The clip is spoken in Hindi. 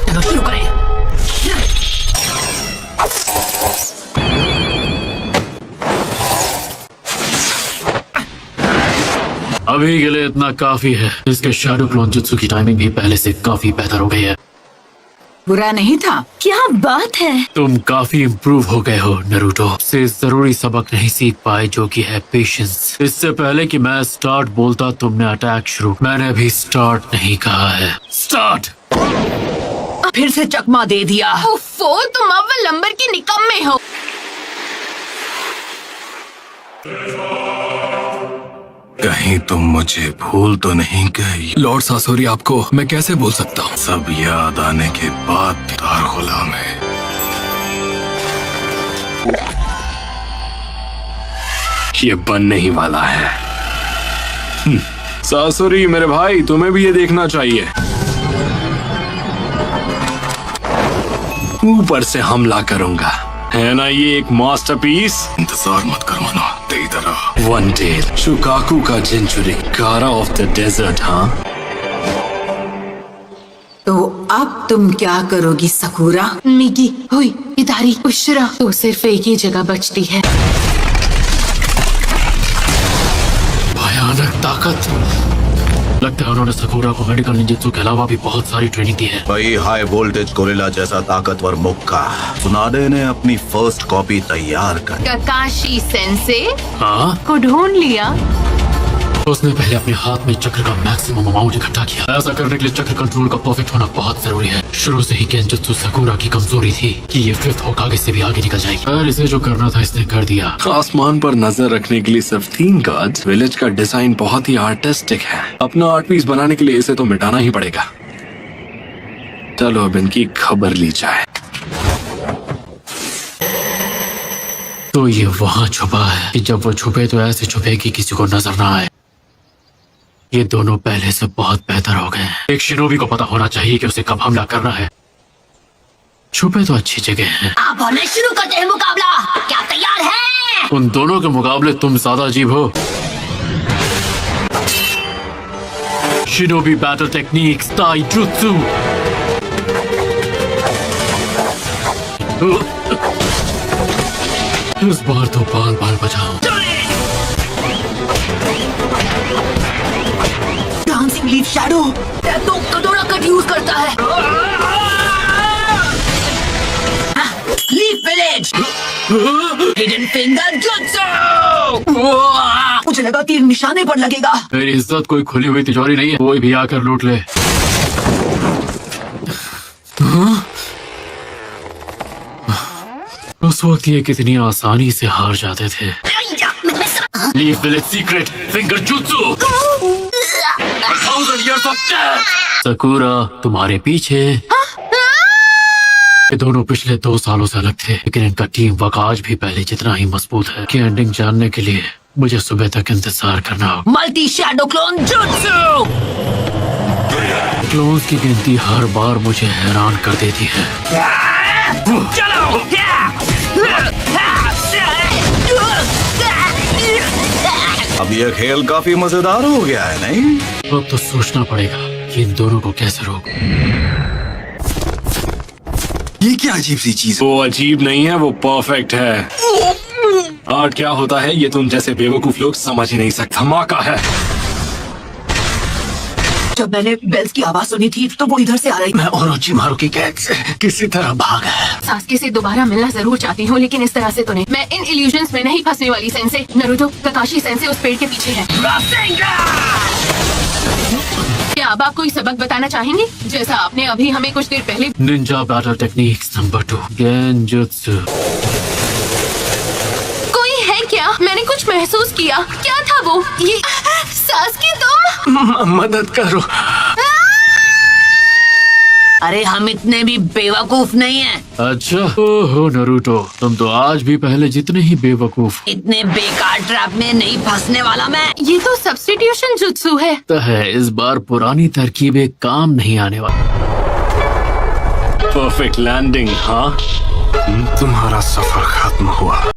चलो शुरू करें। अभी के लिए इतना काफी है। इसके शैडो क्लोन जुत्सु की टाइमिंग भी पहले से काफी बेहतर हो गई है। बुरा नहीं था। क्या बात है। तुम काफी इम्प्रूव हो गए हो नरूटो। से जरूरी सबक नहीं सीख पाए जो कि है पेशेंस। इससे पहले कि मैं स्टार्ट बोलता तुमने अटैक शुरू। मैंने अभी स्टार्ट नहीं कहा है। स्टार्ट। फिर से चकमा दे दिया। उफ़ो, तुम अव्वल नंबर के निकम्मे हो। कहीं तुम मुझे भूल तो नहीं गई? लॉर्ड सासोरी, आपको मैं कैसे भूल सकता हूँ? सब याद आने के बाद दार गुलाम है। ये बनने ही वाला है। सासोरी मेरे भाई, तुम्हें भी ये देखना चाहिए। ऊपर से हमला करूंगा, है ना ये एक मास्टरपीस? इंतजार मत कर मनो, दे इधर आ। वन टेल, शुकाकू का जिंचुरी, कारा ऑफ द डेजर्ट। हाँ, तो अब तुम क्या करोगी सकुरा? मिगी, हुई, इदारी, उशरा तो सिर्फ एक ही जगह बचती है। भयानक ताकत। लगता है उन्होंने सकुरा को मेडिकल निंजुत्सु के अलावा भी बहुत सारी ट्रेनिंग दी है। भाई हाई वोल्टेज गोरिल्ला जैसा ताकतवर मुक्का। सुनाडे ने अपनी फर्स्ट कॉपी तैयार कर। ककाशी सेंसे हाँ, को ढूंढ लिया। उसने पहले अपने हाथ में चक्र का मैक्सिमम अमाउंट इकट्ठा किया। ऐसा करने के लिए चक्र कंट्रोल का परफेक्ट होना बहुत जरूरी है। शुरू से ही गेंजुत्सु सकुरा की कमजोरी थी कि ये फिफ्थ होकागे से भी आगे निकल जाएगी। पर इसे जो करना था इसने कर दिया। आसमान पर नजर रखने के लिए सिर्फ 3 गार्ड्स। विलेज का डिजाइन बहुत ही आर्टिस्टिक है। अपना आर्ट पीस बनाने के लिए इसे तो मिटाना ही पड़ेगा। चलो अब इनकी खबर ली जाए। तो ये वहाँ छुपा है कि जब वो छुपे तो ऐसे छुपे कि किसी को नजर ना आए। ये दोनों पहले से बहुत बेहतर हो गए हैं। एक शिनोबी को पता होना चाहिए कि उसे कब हमला करना है। छुपे तो अच्छी जगह हैं। आप होने शुरू करते हैं मुकाबला। क्या तैयार है? उन दोनों के मुकाबले तुम ज्यादा अजीब हो। शिनोबी बैटल टेक्निक्स ताइजुत्सु। इस बार तो बाल बाल बचाओ। डांसिंग लीफ शैडो तो कटोरा कट यूज करता है। Leaf village hidden finger jutsu. मुझे लगा तीर निशाने पर लगेगा। मेरी इज्जत कोई खुली हुई तिजोरी नहीं है। कोई भी आकर लूट ले। उस वक्त ये कितनी आसानी से हार जाते थे। Leaf village secret finger jutsu. 1000 years of death। Sakura तुम्हारे पीछे। ये दोनों पिछले 2 सालों से अलग थे, लेकिन इनका टीम वर्क आज भी पहले जितना ही मजबूत है। कि एंडिंग जानने के लिए मुझे सुबह तक इंतजार करना होगा। Multi shadow clone jutsu. Clones की गिनती हर बार मुझे हैरान कर देती है। अब ये खेल काफी मजेदार हो गया है नहीं? अब तो सोचना पड़ेगा कि इन दोनों को कैसे रोकूं। ये क्या अजीब सी चीज? वो अजीब नहीं है, वो परफेक्ट है। आर्ट क्या होता है ये तुम जैसे बेवकूफ लोग समझ ही नहीं सकते। धमाका है। जब मैंने बेल्स की आवाज सुनी थी तो वो इधर से आ रही। मैं ओरोचिमारू की कैद से किसी तरह भागा है। सास्के से दोबारा मिलना जरूर चाहती हूँ, लेकिन इस तरह से तो नहीं। मैं इन इल्यूजन्स में नहीं फंसने वाली। सेंसे नरूटो, ककाशी सेंसे उस पेड़ के पीछे है। क्या अब आप कोई सबक बताना चाहेंगे, जैसा आपने अभी हमें कुछ देर पहले? Ninja battle techniques number 2 genjutsu. कोई है क्या? मैंने कुछ महसूस किया। क्या था वो? ये सास्के तुम? मदद करो। अरे हम इतने भी बेवकूफ नहीं हैं। अच्छा, ओहो नरूटो, तुम तो आज भी पहले जितने ही बेवकूफ इतने बेकार ट्रैप में नहीं फंसने वाला मैं। ये तो सब्स्टिट्यूशन जुत्सु है। है। इस बार पुरानी तरकीबें काम नहीं आने वाली। Perfect landing. हाँ, तुम्हारा सफर खत्म हुआ।